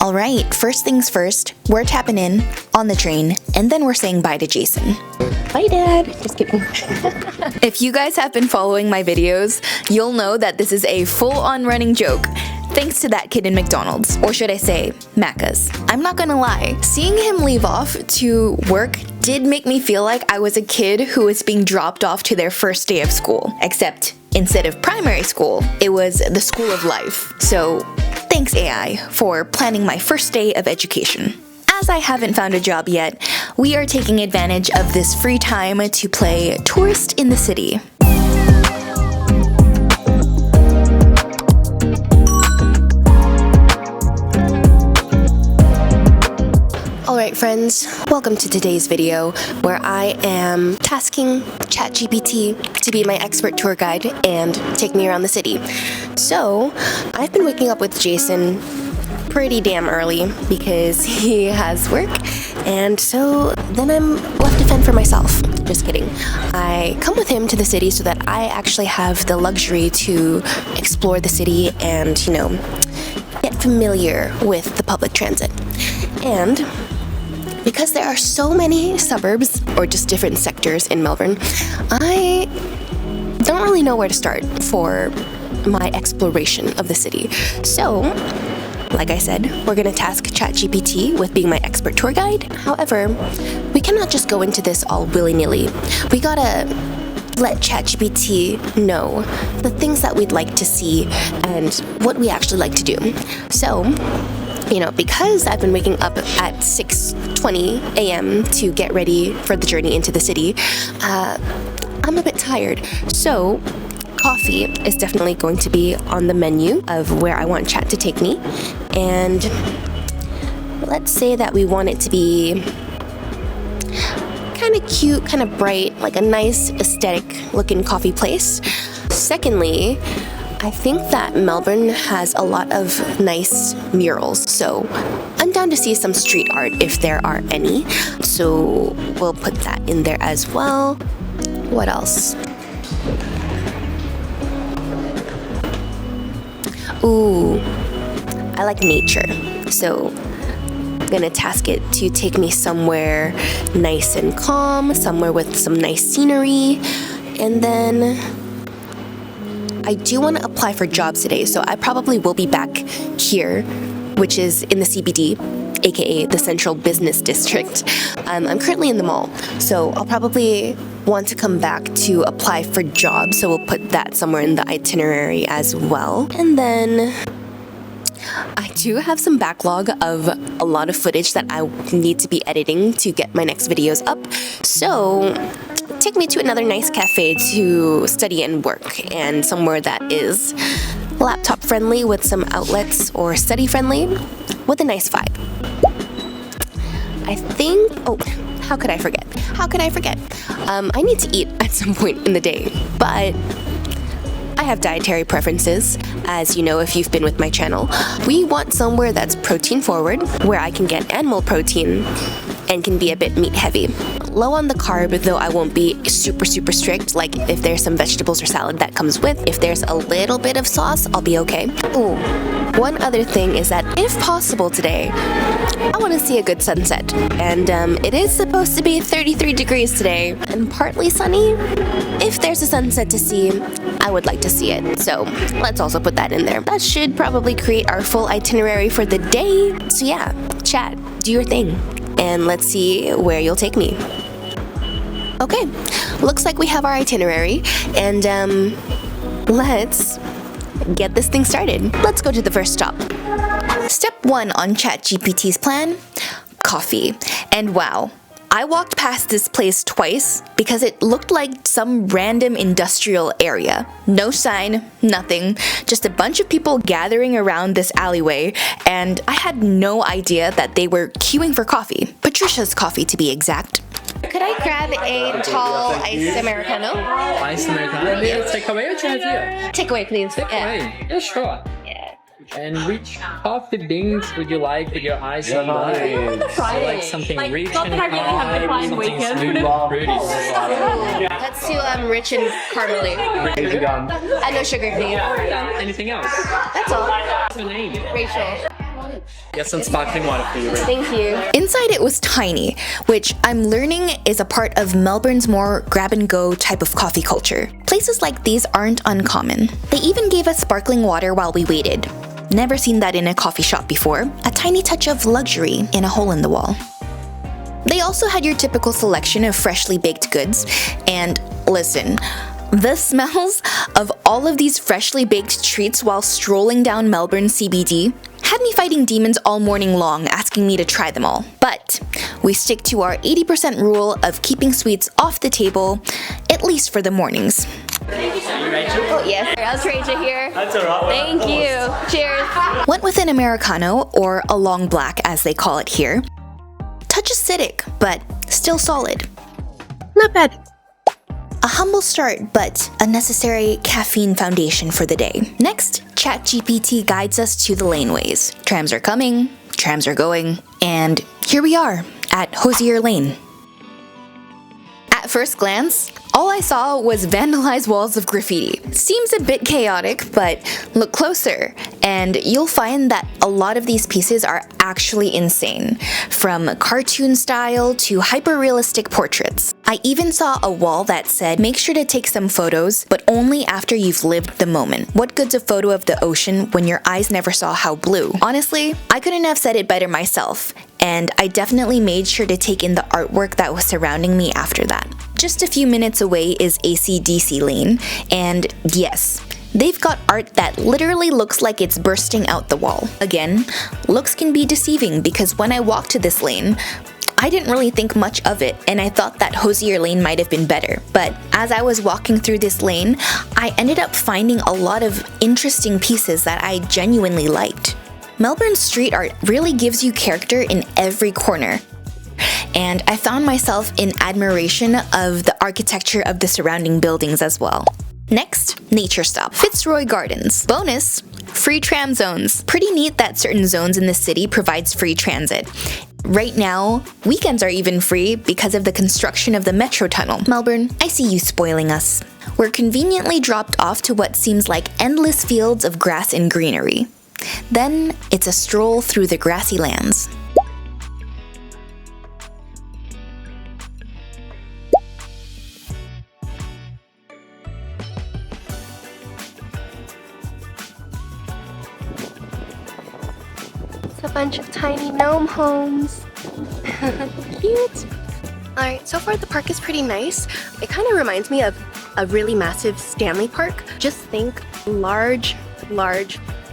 Alright, first things first, we're tapping in on the train, and then we're saying bye to Jason. Bye, Dad. Just kidding. If you guys have been following my videos, you'll know that this is a full-on running joke. Thanks to that kid in McDonald's, or should I say, Macca's. I'm not gonna lie, seeing him leave off to work did make me feel like I was a kid who was being dropped off to their first day of school. Except, instead of primary school, it was the school of life. So, thanks AI for planning my first day of education. As I haven't found a job yet, we are taking advantage of this free time to play Tourist in the City. Alright friends, welcome to today's video where I am tasking ChatGPT to be my expert tour guide and take me around the city. So, I've been waking up with Jason pretty damn early because he has work, and so then I'm left to fend for myself. Just kidding. I come with him to the city so that I actually have the luxury to explore the city and, you know, get familiar with the public transit. And because there are so many suburbs, or just different sectors in Melbourne, I don't really know where to start for my exploration of the city. So, like I said, we're gonna task ChatGPT with being my expert tour guide. However, we cannot just go into this all willy-nilly. We gotta let ChatGPT know the things that we'd like to see and what we actually like to do. So, you know, because I've been waking up at 6:20 a.m. to get ready for the journey into the city, I'm a bit tired. So, coffee is definitely going to be on the menu of where I want Chat to take me. And let's say that we want it to be kind of cute, kind of bright, like a nice aesthetic looking coffee place. Secondly, I think that Melbourne has a lot of nice murals, so I'm down to see some street art if there are any. So we'll put that in there as well. What else? Ooh, I like nature, so I'm gonna task it to take me somewhere nice and calm, somewhere with some nice scenery, and then I do want to apply for jobs today, so I probably will be back here, which is in the CBD, aka the Central Business District. I'm currently in the mall, so I'll probably want to come back to apply for jobs, so we'll put that somewhere in the itinerary as well. And then I do have some backlog of a lot of footage that I need to be editing to get my next videos up, so take me to another nice cafe to study and work, and somewhere that is laptop friendly with some outlets, or study friendly with a nice vibe. I think, oh, how could I forget? I need to eat at some point in the day, but I have dietary preferences, as you know if you've been with my channel. We want somewhere that's protein forward, where I can get animal protein and can be a bit meat heavy. Low on the carb, though I won't be super strict, like if there's some vegetables or salad that comes with. If there's a little bit of sauce, I'll be okay. Ooh, one other thing is that if possible today, I want to see a good sunset. And it is supposed to be 33 degrees today and partly sunny. If there's a sunset to see, I would like to see it. So let's also put that in there. That should probably create our full itinerary for the day. So yeah, Chat, do your thing, and let's see where you'll take me. Okay, looks like we have our itinerary, and let's get this thing started. Let's go to the first stop. Step 1 on ChatGPT's plan, coffee. And wow, I walked past this place twice because it looked like some random industrial area. No sign, nothing, just a bunch of people gathering around this alleyway, and I had no idea that they were queuing for coffee. Patricia's coffee, to be exact. Could I grab a tall iced Americano? Iced Americano? Yes. Take away or change here? Take away, please. Take away. Yeah, sure. Yeah. And which coffee beans would you like with your ice and lime? Friday. Like something rich not and that I really have the calm, fine something weekend. smooth, fruity. Let's do rich and caramely. And no sugar, please. Anything else? That's all. What's your name? Rachel. Get some sparkling water for you. Thank you. Inside it was tiny, which I'm learning is a part of Melbourne's more grab-and-go type of coffee culture. Places like these aren't uncommon. They even gave us sparkling water while we waited. Never seen that in a coffee shop before. A tiny touch of luxury in a hole in the wall. They also had your typical selection of freshly baked goods, and listen, the smells of all of these freshly baked treats while strolling down Melbourne CBD had me fighting demons all morning long asking me to try them all. But we stick to our 80% rule of keeping sweets off the table, at least for the mornings. Oh, yes. I'll trade you here. That's alright. Thank you. Cheers. Went with an Americano, or a long black as they call it here. Touch acidic, but still solid. Not bad. A humble start, but a necessary caffeine foundation for the day. Next, ChatGPT guides us to the laneways. Trams are coming, trams are going, and here we are at Hosier Lane. At first glance, all I saw was vandalized walls of graffiti. Seems a bit chaotic, but look closer, and you'll find that a lot of these pieces are actually insane, from cartoon style to hyper-realistic portraits. I even saw a wall that said, make sure to take some photos, but only after you've lived the moment. What good's a photo of the ocean when your eyes never saw how blue? Honestly, I couldn't have said it better myself, and I definitely made sure to take in the artwork that was surrounding me after that. Just a few minutes away is AC/DC Lane, and yes, they've got art that literally looks like it's bursting out the wall. Again, looks can be deceiving because when I walked to this lane, I didn't really think much of it, and I thought that Hosier Lane might have been better. But as I was walking through this lane, I ended up finding a lot of interesting pieces that I genuinely liked. Melbourne's street art really gives you character in every corner, and I found myself in admiration of the architecture of the surrounding buildings as well. Next, nature stop, Fitzroy Gardens. Bonus, free tram zones. Pretty neat that certain zones in the city provides free transit. Right now, weekends are even free because of the construction of the metro tunnel. Melbourne, I see you spoiling us. We're conveniently dropped off to what seems like endless fields of grass and greenery. Then, it's a stroll through the grassy lands. It's a bunch of tiny gnome homes. Cute. Alright, so far the park is pretty nice. It kind of reminds me of a really massive Stanley Park. Just think large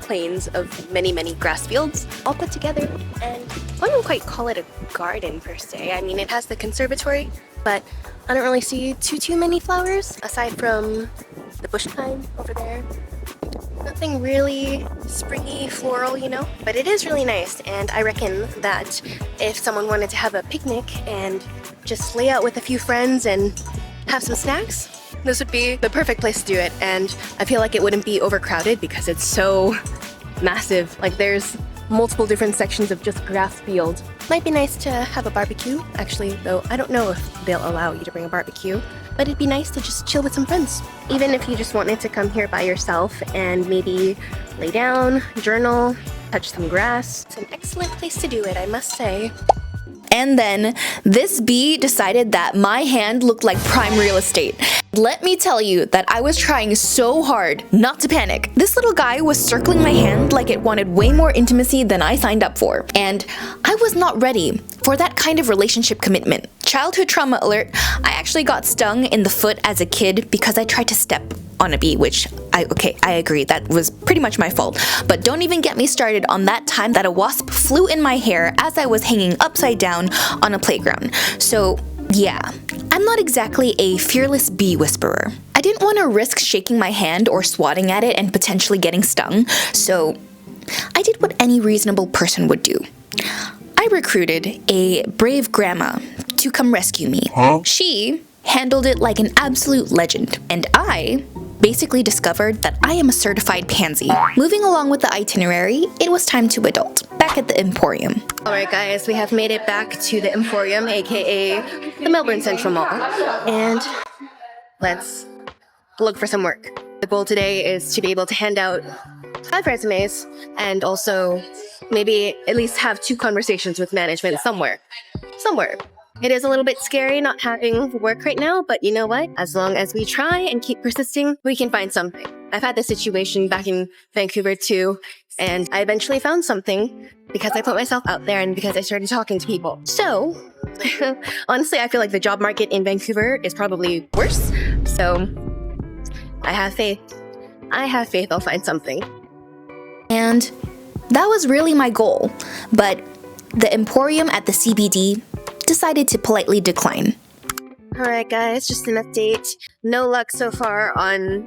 plains of many grass fields all put together, and I wouldn't quite call it a garden per se. I mean, it has the conservatory, but I don't really see too many flowers aside from the bush pine over there. Nothing really springy, floral, you know, but it is really nice, and I reckon that if someone wanted to have a picnic and just lay out with a few friends and have some snacks, this would be the perfect place to do it. And I feel like it wouldn't be overcrowded because it's so massive. Like, there's multiple different sections of just grass field. Might be nice to have a barbecue, actually, though I don't know if they'll allow you to bring a barbecue, but it'd be nice to just chill with some friends. Even if you just wanted to come here by yourself and maybe lay down, journal, touch some grass. It's an excellent place to do it, I must say. And then, this bee decided that my hand looked like prime real estate. Let me tell you that I was trying so hard not to panic. This little guy was circling my hand like it wanted way more intimacy than I signed up for. And I was not ready for that kind of relationship commitment. Childhood trauma alert, I actually got stung in the foot as a kid because I tried to step on a bee, which I agree, that was pretty much my fault. But don't even get me started on that time that a wasp flew in my hair as I was hanging upside down on a playground. So yeah, I'm not exactly a fearless bee whisperer. I didn't want to risk shaking my hand or swatting at it and potentially getting stung, so I did what any reasonable person would do. I recruited a brave grandma to come rescue me. She handled it like an absolute legend, and I basically discovered that I am a certified pansy. Moving along with the itinerary, it was time to adult. Back at the Emporium. Alright guys, we have made it back to the Emporium, aka the Melbourne Central Mall, and let's look for some work. The goal today is to be able to hand out 5 resumes and also maybe at least have 2 conversations with management somewhere. It is a little bit scary not having work right now, but you know what? As long as we try and keep persisting, we can find something. I've had this situation back in Vancouver too, and I eventually found something because I put myself out there and because I started talking to people. So, honestly, I feel like the job market in Vancouver is probably worse. So, I have faith. I'll find something. And that was really my goal, but the Emporium at the CBD decided to politely decline. Alright guys, just an update. No luck so far on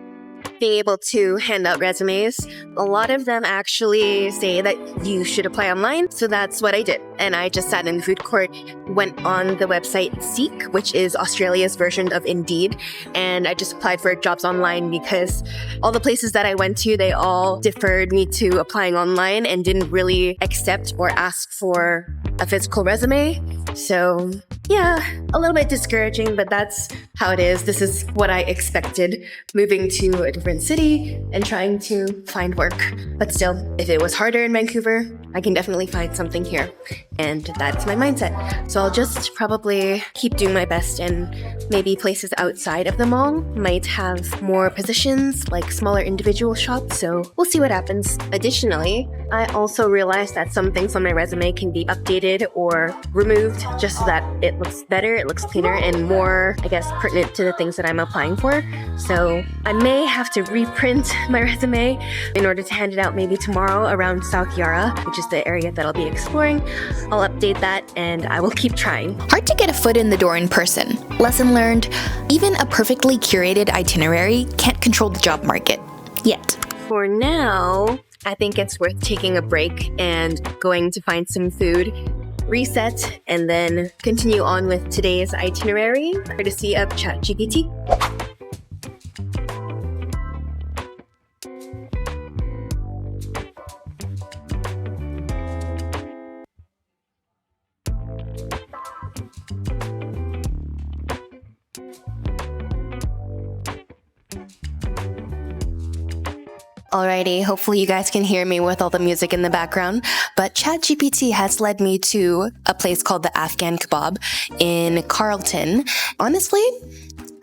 being able to hand out resumes. A lot of them actually say that you should apply online, so that's what I did. And I just sat in the food court, went on the website Seek, which is Australia's version of Indeed, and I just applied for jobs online because all the places that I went to, they all deferred me to applying online and didn't really accept or ask for a physical resume. So yeah, a little bit discouraging, but that's how it is. This is what I expected, moving to a different city and trying to find work. But still, if it was harder in Vancouver, I can definitely find something here. And that's my mindset. So I'll just probably keep doing my best, and maybe places outside of the mall might have more positions, like smaller individual shops. So we'll see what happens. Additionally, I also realized that some things on my resume can be updated or removed just so that it looks better, it looks cleaner, and more, I guess, pertinent to the things that I'm applying for. So I may have to reprint my resume in order to hand it out maybe tomorrow around South Yarra, which is the area that I'll be exploring. I'll update that and I will keep trying. Hard to get a foot in the door in person. Lesson learned, even a perfectly curated itinerary can't control the job market. Yet. For now, I think it's worth taking a break and going to find some food, reset, and then continue on with today's itinerary, courtesy of ChatGPT. Alrighty, hopefully you guys can hear me with all the music in the background, but ChatGPT has led me to a place called the Afghan Kebab in Carlton. Honestly,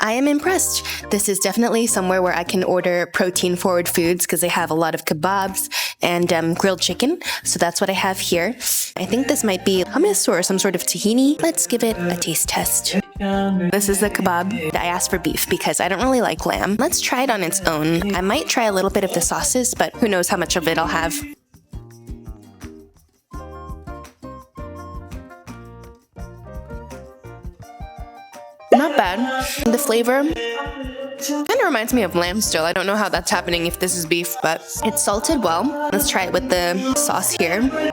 I am impressed. This is definitely somewhere where I can order protein-forward foods because they have a lot of kebabs and grilled chicken. So that's what I have here. I think this might be hummus or some sort of tahini. Let's give it a taste test. This is the kebab. I asked for beef because I don't really like lamb. Let's try it on its own. I might try a little bit of the sauces, but who knows how much of it I'll have. Not bad. The flavor kind of reminds me of lamb still. I don't know how that's happening if this is beef, but it's salted well. Let's try it with the sauce here.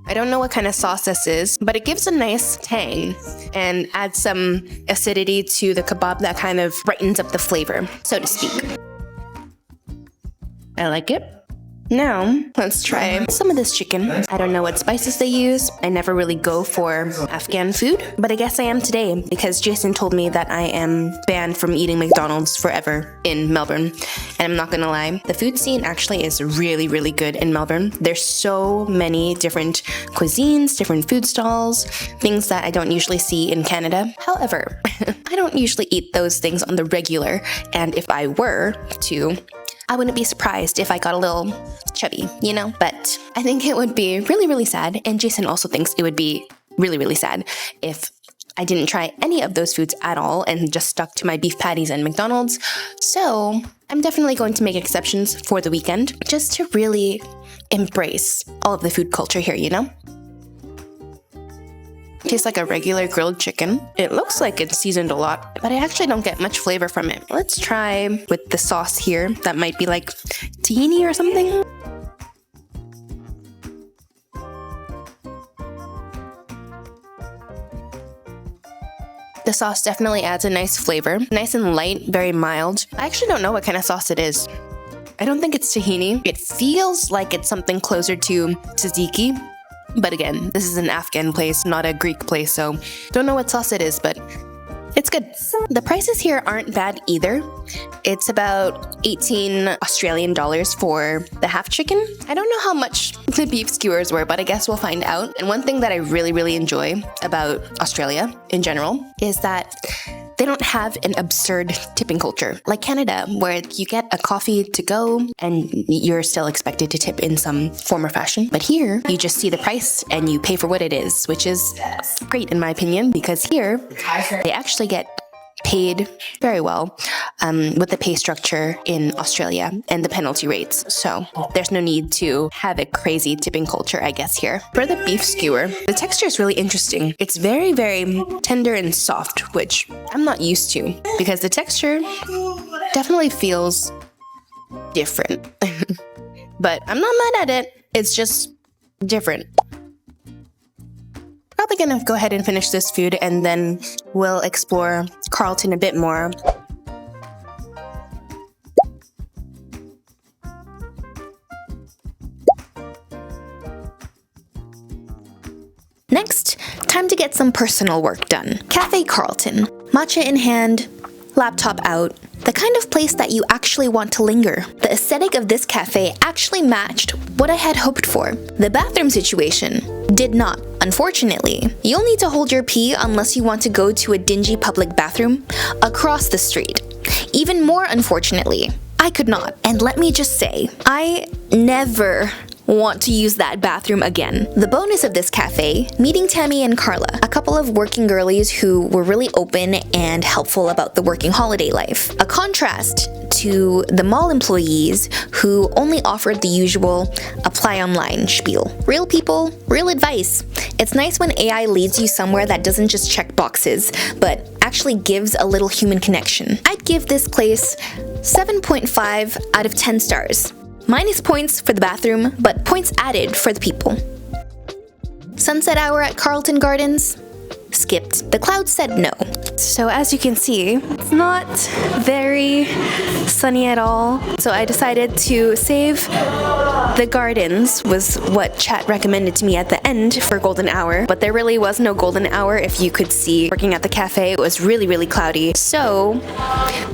I don't know what kind of sauce this is, but it gives a nice tang and adds some acidity to the kebab that kind of brightens up the flavor, so to speak. I like it. Now, let's try some of this chicken. I don't know what spices they use. I never really go for Afghan food, but I guess I am today because Jason told me that I am banned from eating McDonald's forever in Melbourne. And I'm not gonna lie, the food scene actually is really, really good in Melbourne. There's so many different cuisines, different food stalls, things that I don't usually see in Canada. However, I don't usually eat those things on the regular, and if I were to, I wouldn't be surprised if I got a little chubby, you know? But I think it would be really, really sad, and Jason also thinks it would be really, really sad if I didn't try any of those foods at all and just stuck to my beef patties and McDonald's. So I'm definitely going to make exceptions for the weekend just to really embrace all of the food culture here, you know? Tastes like a regular grilled chicken. It looks like it's seasoned a lot, but I actually don't get much flavor from it. Let's try with the sauce here. That might be like tahini or something. The sauce definitely adds a nice flavor. Nice and light, very mild. I actually don't know what kind of sauce it is. I don't think it's tahini. It feels like it's something closer to tzatziki. But again, this is an Afghan place, not a Greek place, so don't know what sauce it is, but it's good. good. The prices here aren't bad either. It's about 18 Australian dollars for the half chicken. I don't know how much the beef skewers were, but I guess we'll find out. And one thing that I really enjoy about Australia in general is that they don't have an absurd tipping culture like Canada, where you get a coffee to go and you're still expected to tip in some form or fashion. But here, you just see the price and you pay for what it is, which is great in my opinion, because here, they actually get paid very well with the pay structure in Australia and the penalty rates. So there's no need to have a crazy tipping culture, I guess, here. For the beef skewer, the texture is really interesting. It's very tender and soft, which I'm not used to because the texture definitely feels different. But I'm not mad at it. It's just different. Probably gonna go ahead and finish this food and then we'll explore Carlton a bit more. Next, time to get some personal work done. Cafe Carlton. Matcha in hand, laptop out. The kind of place that you actually want to linger. The aesthetic of this cafe actually matched what I had hoped for. The bathroom situation did not, unfortunately. You'll need to hold your pee unless you want to go to a dingy public bathroom across the street. Even more unfortunately, I could not. And let me just say, I never want to use that bathroom again. The bonus of this cafe, meeting Tammy and Carla, a couple of working girlies who were really open and helpful about the working holiday life. A contrast to the mall employees who only offered the usual apply online spiel. Real people, real advice. It's nice when AI leads you somewhere that doesn't just check boxes, but actually gives a little human connection. I'd give this place 7.5 out of 10 stars. Minus points for the bathroom, but points added for the people. Sunset hour at Carlton Gardens? Skipped. The cloud said no. So as you can see, it's not very sunny at all. So I decided to save the gardens, was what chat recommended to me at the end for golden hour. But there really was no golden hour. If you could see working at the cafe, it was really cloudy. So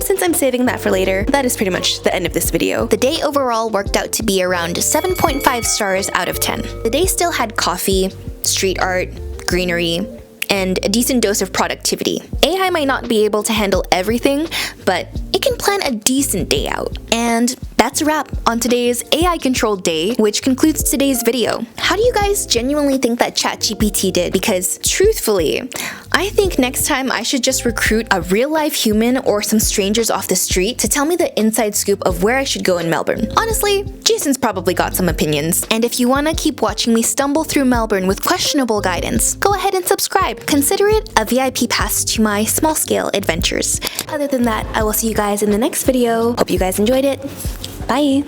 since I'm saving that for later, that is pretty much the end of this video. The day overall worked out to be around 7.5 stars out of 10. The day still had coffee, street art, greenery, and a decent dose of productivity. AI might not be able to handle everything, but it can plan a decent day out. And that's a wrap on today's AI-controlled day, which concludes today's video. How do you guys genuinely think that ChatGPT did? Because truthfully, I think next time I should just recruit a real-life human or some strangers off the street to tell me the inside scoop of where I should go in Melbourne. Honestly, Jason's probably got some opinions. And if you want to keep watching me stumble through Melbourne with questionable guidance, go ahead and subscribe. Consider it a VIP pass to my small-scale adventures. Other than that, I will see you guys in the next video. Hope you guys enjoyed it. Bye!